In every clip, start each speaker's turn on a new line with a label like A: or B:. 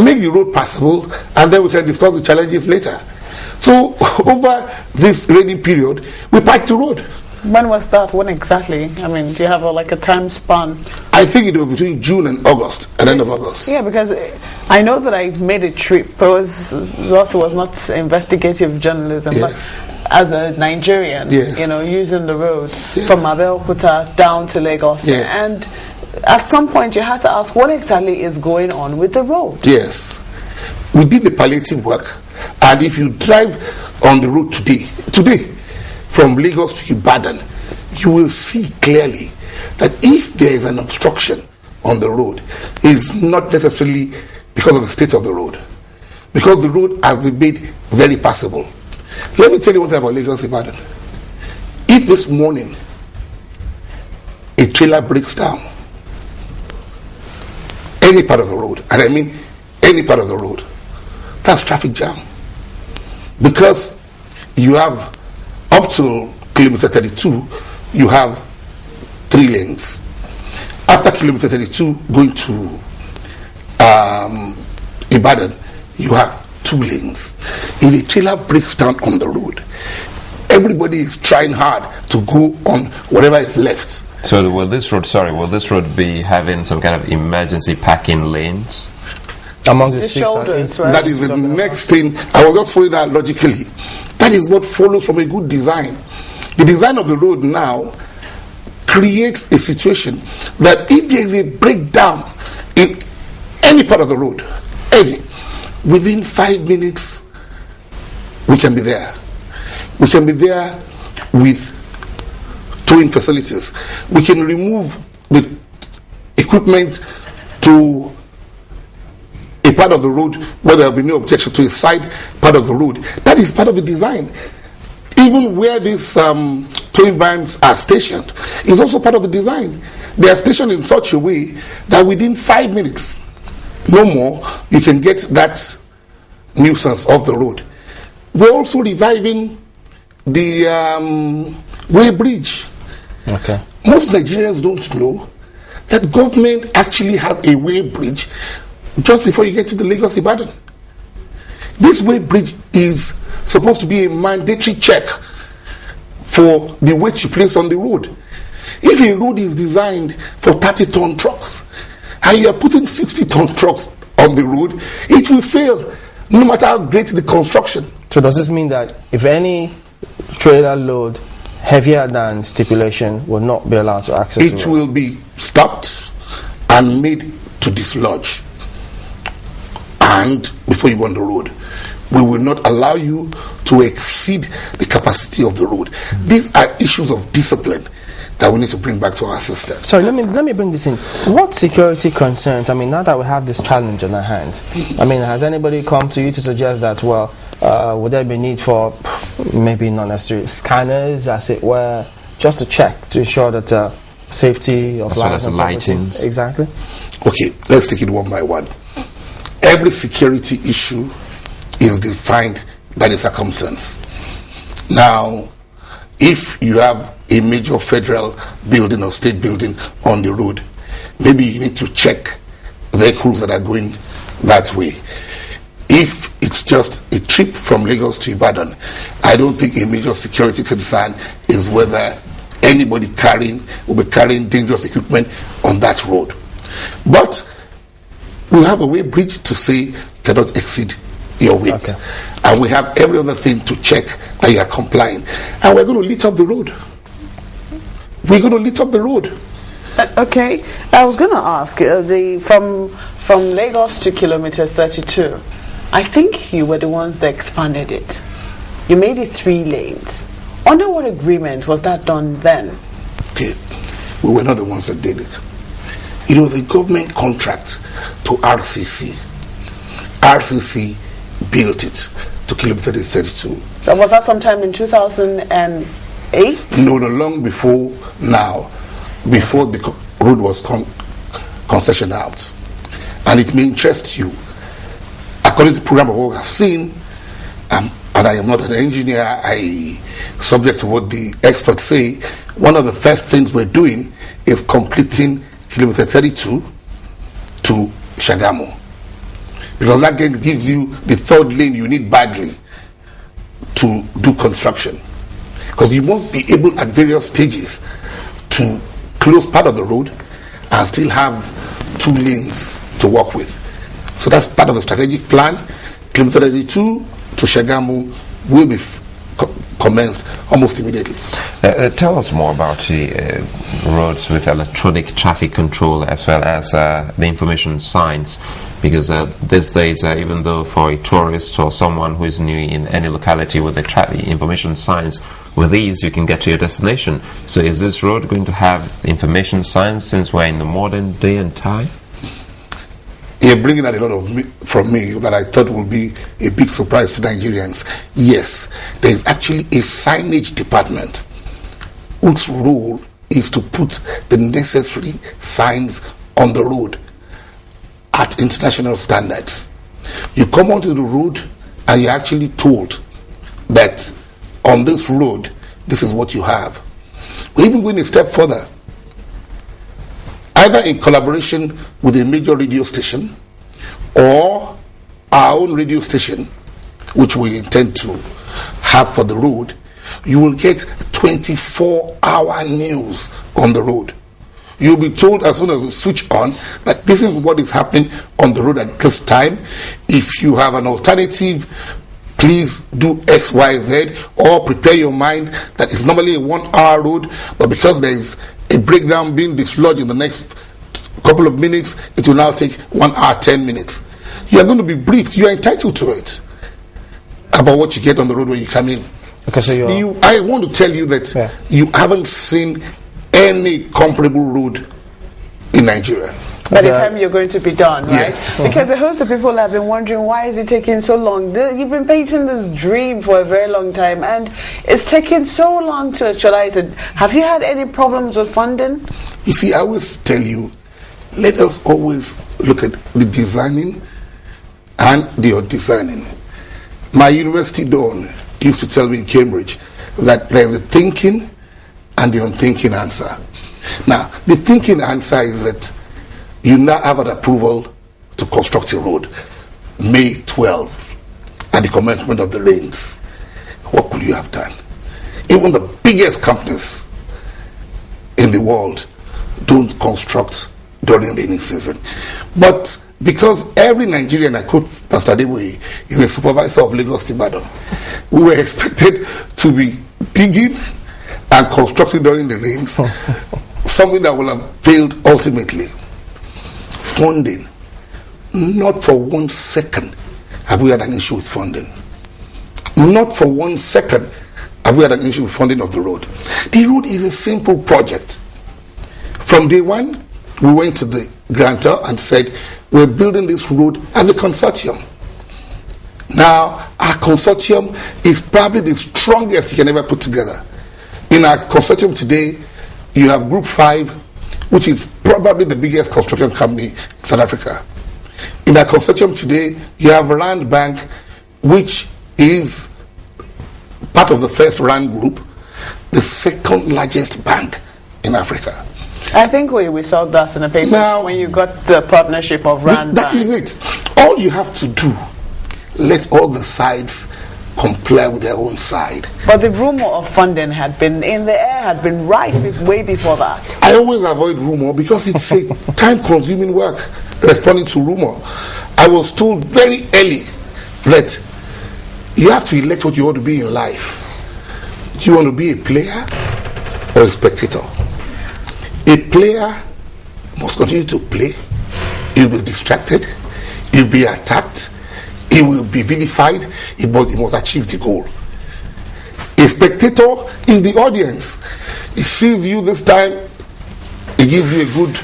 A: make the road passable, and then we can discuss the challenges later. So over this rainy period, we patched the road.
B: When was that? When exactly? I mean, do you have a time span?
A: I think it was between June and August, at the end of August.
B: Yeah, because I know that I made a trip. It was not investigative journalism,
A: Yes.
B: but as a Nigerian,
A: Yes.
B: using the road
A: Yes.
B: from Abeokuta down to Lagos.
A: Yes.
B: And at some point you had to ask, what exactly is going on with the road?
A: Yes. We did the palliative work, and if you drive on the road today, from Lagos to Ibadan, you will see clearly that if there is an obstruction on the road, it's not necessarily because of the state of the road, because the road has been made very passable. Let me tell you one thing about Lagos-Ibadan. If this morning a trailer breaks down, any part of the road, and I mean any part of the road, that's traffic jam. Because you have up to kilometer 32, you have 3 lanes. After kilometer 32, going to Ibadan, you have 2 lanes. If a trailer breaks down on the road, everybody is trying hard to go on whatever is left.
C: So will this road be having some kind of emergency parking lanes?
D: Among the
B: The
D: 6 and
B: shoulders,
D: 8.
B: right?
A: That is the next thing. I was just following that logically. That is what follows from a good design. The design of the road now creates a situation that if there is a breakdown in any part of the road, within 5 minutes, we can be there. We can be there with towing facilities. We can remove the equipment to a part of the road where there will be no objection to a side part of the road. That is part of the design. Even where these towing vans are stationed is also part of the design. They are stationed in such a way that within 5 minutes, no more, you can get that nuisance off the road. We're also reviving the Waybridge.
D: Okay.
A: Most Nigerians don't know that government actually has a Waybridge just before you get to the Lagos-Ibadan. This Waybridge is supposed to be a mandatory check for the weight you place on the road. If a road is designed for 30-ton trucks and you are putting 60-ton trucks on the road, it will fail no matter how great the construction.
D: So does this mean that if any trailer load heavier than stipulation will not be allowed to access
A: It will be stopped and made to dislodge. And before you go on the road, we will not allow you to exceed the capacity of the road. These are issues of discipline that we need to bring back to our system.
D: Sorry, let me bring this in. What security concerns, I mean, now that we have this challenge on our hands, I mean, has anybody come to you to suggest that, well, would there be need for maybe not necessarily scanners, as it were, just to check to ensure that safety of lives and property? Exactly.
A: Okay, let's take it one by one. Every security issue is defined by the circumstance. Now, if you have a major federal building or state building on the road, maybe you need to check vehicles that are going that way. If it's just a trip from Lagos to Ibadan, I don't think a major security concern is whether anybody will be carrying dangerous equipment on that road. But we have a Waybridge to say cannot exceed your weight. Okay. And we have every other thing to check that you are complying. And we're going to lit up the road. We're going to lit up the road.
B: Okay. I was going to ask, from Lagos to kilometer 32, I think you were the ones that expanded it. You made it 3 lanes. Under what agreement was that done then?
A: Okay. We were not the ones that did it. It was a government contract to RCC. RCC built it to kilometer 32.
B: So was that sometime in 2008?
A: No, long before now, before the road was concessioned out. And it may interest you. According to the program of work I've seen, and I am not an engineer, I subject to what the experts say, one of the first things we're doing is completing kilometer 32 to Shagamu. because that again gives you the third lane you need badly to do construction. Because you must be able at various stages to close part of the road and still have 2 lanes to work with. So that's part of the strategic plan. Kilometer 32 to Shagamu will be commenced almost immediately.
C: Tell us more about the roads with electronic traffic control as well as the information signs, because these days, even though for a tourist or someone who is new in any locality with the information signs, with these you can get to your destination. So is this road going to have information signs since we're in the modern day and time?
A: You're bringing out a lot from me that I thought would be a big surprise to Nigerians. Yes, there is actually a signage department whose role is to put the necessary signs on the road at international standards. You come onto the road and you're actually told that on this road, this is what you have. We're even going a step further. Either in collaboration with a major radio station or our own radio station, which we intend to have for the road, you will get 24-hour news on the road. You'll be told as soon as you switch on that this is what is happening on the road at this time. If you have an alternative, please do X, Y, Z, or prepare your mind that it's normally a 1-hour road, but because there is a breakdown being dislodged in the next couple of minutes, it will now take 1 hour 10 minutes. You are going to be briefed. You are entitled to it about what you get on the road when you come in.
D: Okay, so
A: I want to tell you that you haven't seen any comparable road in Nigeria.
B: By the time you're going to be done, right?
A: Yes.
B: Because a host of people have been wondering, why is it taking so long? You've been painting this dream for a very long time, and it's taking so long to actualize it. Have you had any problems with funding?
A: You see, I always tell you, let us always look at the designing and the undesigning. My university don used to tell me in Cambridge that there's a thinking and the unthinking answer. Now, the thinking answer is that you now have an approval to construct a road, May 12, at the commencement of the rains. What could you have done? Even the biggest companies in the world don't construct during rainy season. But because every Nigerian, I quote Pastor Adeboye, is a supervisor of Lagos-Ibadan, we were expected to be digging and constructing during the rains, something that will have failed ultimately. Funding. Not for 1 second have we had an issue with funding. Not for 1 second have we had an issue with funding of the road. The road is a simple project. From day one, we went to the grantor and said, we're building this road as a consortium. Now, our consortium is probably the strongest you can ever put together. In our consortium today, you have Group 5, which is probably the biggest construction company in South Africa. In our consortium today, you have Rand Bank, which is part of the first Rand Group, the second largest bank in Africa.
B: I think we saw that in the paper
A: now,
B: when you got the partnership of Rand
A: Bank. That is it. All you have to do, let all the sides comply with their own side.
B: But the rumor of funding had been in the air, had been right way before that.
A: I always avoid rumor because it's a time-consuming work responding to rumor. I was told very early that you have to elect what you want to be in life. Do you want to be a player or a spectator? A player must continue to play. He'll be distracted. He'll be attacked. He will be vilified. He must achieve the goal. A spectator is the audience. He sees you this time, he gives you a good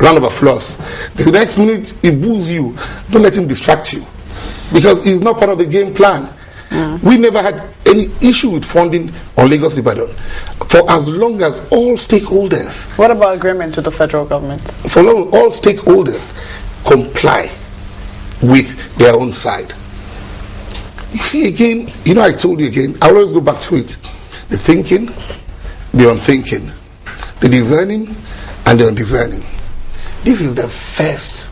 A: round of applause. The next minute, he boos you. Don't let him distract you, because he's not part of the game plan. We never had any issue with funding on Lagos-Ibadan for as long as all stakeholders.
B: What about agreements with the federal government?
A: For all stakeholders comply with their own side. You see, again, I told you again, I always go back to it. The thinking, the unthinking, the designing, and the undesigning. This is the first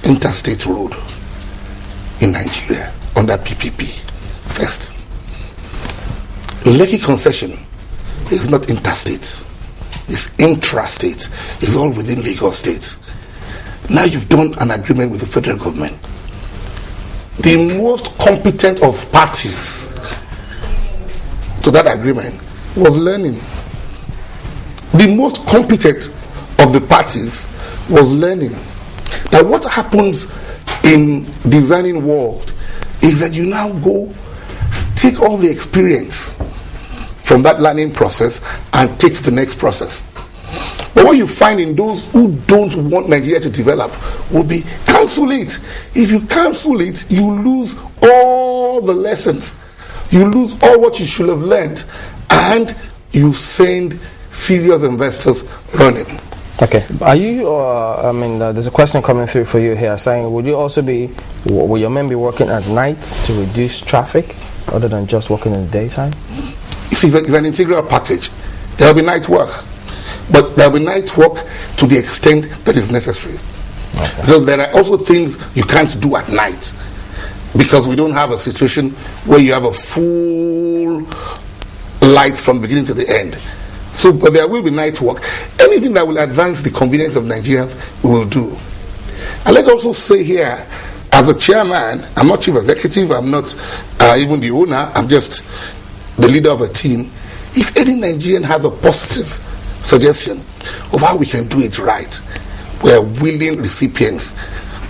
A: interstate road in Nigeria under PPP. First, Lekki concession is not interstate, it's intrastate, it's all within Lagos State. Now you've done an agreement with the federal government. The most competent of parties to that agreement was learning. The most competent of the parties was learning. Now what happens in designing world is that you now go take all the experience from that learning process and take to the next process. But what you find in those who don't want Nigeria to develop will be cancel it. If you cancel it, you lose all the lessons. You lose all what you should have learned, and you send serious investors running.
D: Okay. Are you, there's a question coming through for you here saying, will your men be working at night to reduce traffic other than just working in the daytime?
A: You see, it's an integral package. There will be night work, but there will be night work to the extent that is necessary. Okay. Because there are also things you can't do at night, because we don't have a situation where you have a full light from beginning to the end. So, but there will be night work. Anything that will advance the convenience of Nigerians, we will do. And let's also say here, as a chairman, I'm not chief executive, I'm not even the owner, I'm just the leader of a team. If any Nigerian has a positive suggestion of how we can do it right, we are willing recipients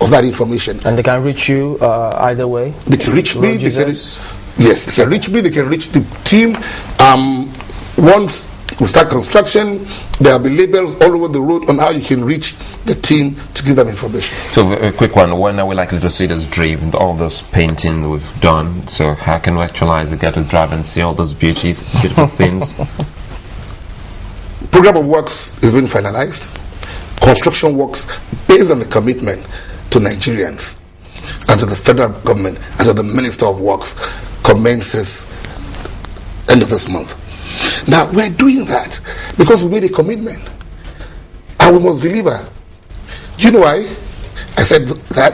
A: of that information.
D: And they can reach you either way?
A: They can reach me. They can reach me. They can reach the team. Once we start construction, there will be labels all over the road on how you can reach the team to give them information.
C: So a quick one, when are we likely to see this dream, all this painting we've done? So how can we actualize it, get to drive and see all those beautiful things?
A: Program of works is being finalized. Construction works based on the commitment to Nigerians and to the federal government and to the Minister of Works commences end of this month. Now we're doing that because we made a commitment and we must deliver. Do you know why I said that?